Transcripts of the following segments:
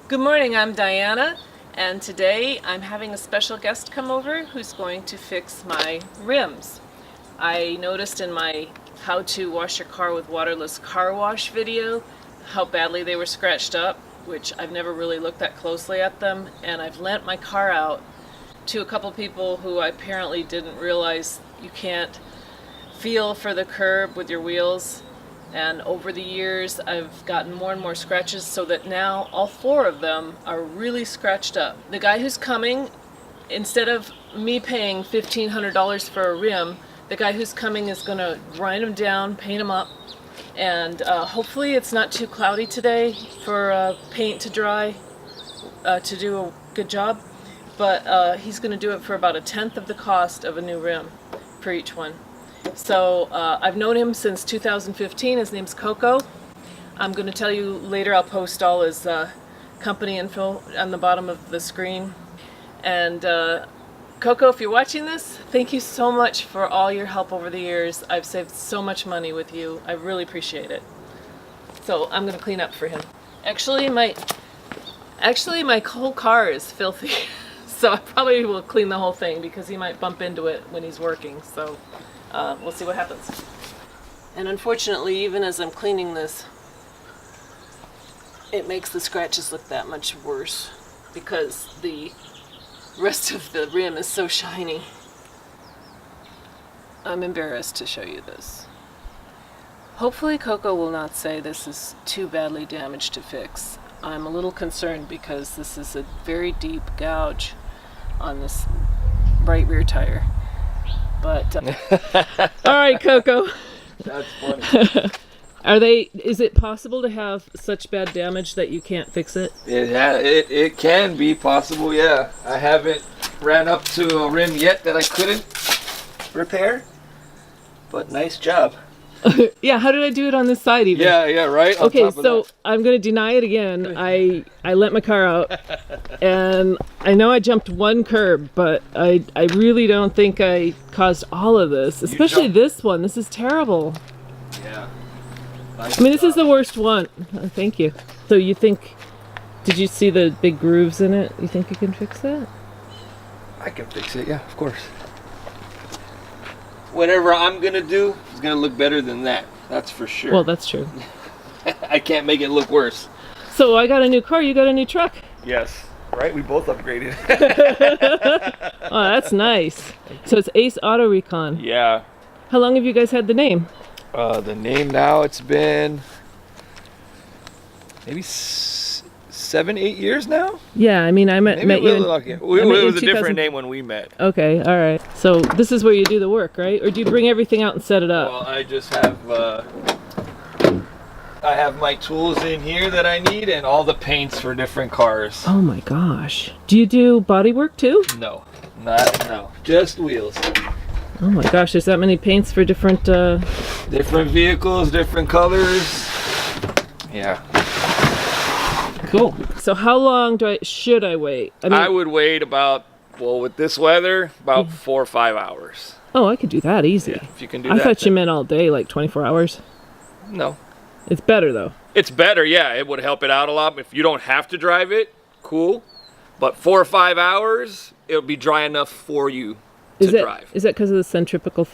Good morning, I'm Diana, and today I'm having a special guest come over who's going to fix my rims. I noticed in my how to wash your car with waterless car wash video how badly they were scratched up, which I've never really looked that closely at them, and I've lent my car out to a couple people who apparently didn't realize you can't feel for the curb with your wheels. And over the years, I've gotten more and more scratches so that now all four of them are really scratched up. The guy who's coming, instead of me paying $1,500 for a rim, the guy who's coming is going to grind them down, paint them up, and hopefully it's not too cloudy today for paint to dry to do a good job. But he's going to do it for about 1/10 of the cost of a new rim for each one. So I've known him since 2015. His name's Koko. I'm going to tell you later, I'll post all his company info on the bottom of the screen. And Koko, if you're watching this, thank you so much for all your help over the years. I've saved so much money with you. I really appreciate it. So I'm going to clean up for him. Actually, my whole car is filthy. So I probably will clean the whole thing because he might bump into it when he's working. So we'll see what happens. And unfortunately, even as I'm cleaning this, it makes the scratches look that much worse because the rest of the rim is so shiny. I'm embarrassed to show you this. Hopefully Koko will not say this is too badly damaged to fix. I'm a little concerned because this is a very deep gouge on this right rear tire. But all right, Koko. That's funny. Is it possible to have such bad damage that you can't fix it? It can be possible, yeah. I haven't ran up to a rim yet that I couldn't repair, but nice job. Yeah, how did I do it on this side even? Yeah, right. On Okay, top of so that. I'm going to deny it again. I lent my car out, and I know I jumped one curb, but I really don't think I caused all of this, especially this one. This is terrible. Yeah. I mean, this is the worst one. Thank you. So you think, did you see the big grooves in it? You think you can fix that? I can fix it, yeah, of course. Whatever I'm gonna do is gonna look better than that. That's for sure. Well, that's true. I can't make it look worse. So I got a new car, you got a new truck. Yes. Right? We both upgraded. Oh, that's nice. So it's Ace Auto Recon. Yeah. How long have you guys had the name? The name now, it's been maybe 7, 8 years now? Yeah, I mean, I met you in... It was a different name when we met. Okay, all right. So this is where you do the work, right? Or do you bring everything out and set it up? Well, I just have I have my tools in here that I need and all the paints for different cars. Oh my gosh. Do you do body work too? No, just wheels. Oh my gosh, there's that many paints for different... Different vehicles, different colors. Yeah. Cool. So how long should I wait? I mean, I would wait about, well, with this weather, about 4 or 5 hours. Oh, I could do that easy. Yeah, if you can do I that. thought you meant all day, like 24 hours. No. It's better though. It's better, yeah. It would help it out a lot. If you don't have to drive it, cool. But 4 or 5 hours, it'll be dry enough for you to drive. Is that because of the centripetal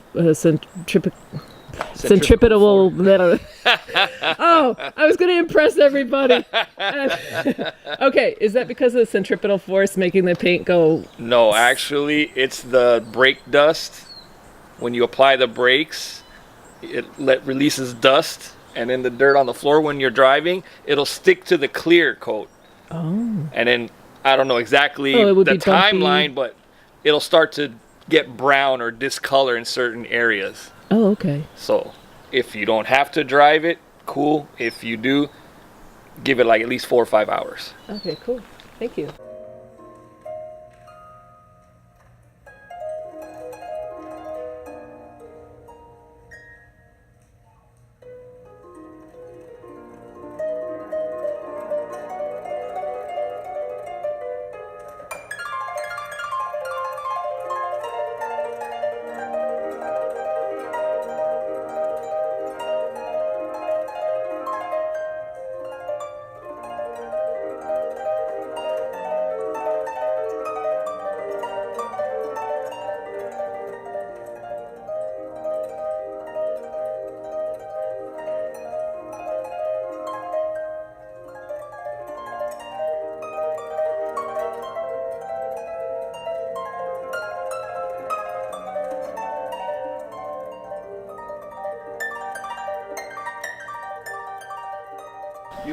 Oh, I was going to impress everybody. Okay, is that because of the centripetal force making the paint go? No, actually, it's the brake dust. When you apply the brakes, it releases dust, and then the dirt on the floor when you're driving, it'll stick to the clear coat. Oh. And then, I don't know exactly the timeline, but it'll start to get brown or discolor in certain areas. Oh, okay. So if you don't have to drive it, cool. If you do, give it like at least 4 or 5 hours. Okay, cool. Thank you.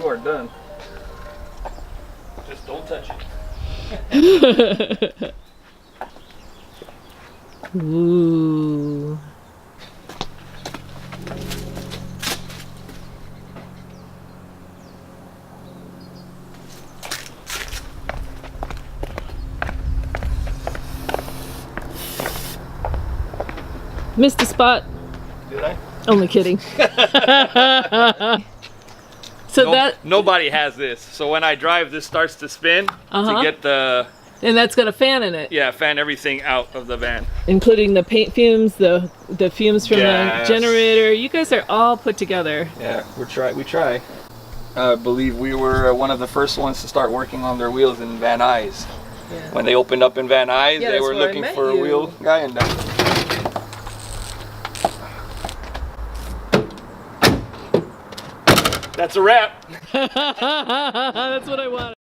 door done. Just don't touch it. Ooh. Missed a spot. Did I? Only kidding. So nobody has this. So when I drive, this starts to spin to get the and that's got a fan in it. Yeah, fan everything out of the van, including the paint fumes, the fumes from the generator. You guys are all put together. Yeah, we try. I believe we were one of the first ones to start working on their wheels in Van Nuys. Yeah. When they opened up in Van Nuys, Yeah, they were where I looking met for a you. wheel guy, and that's a wrap. That's what I wanted.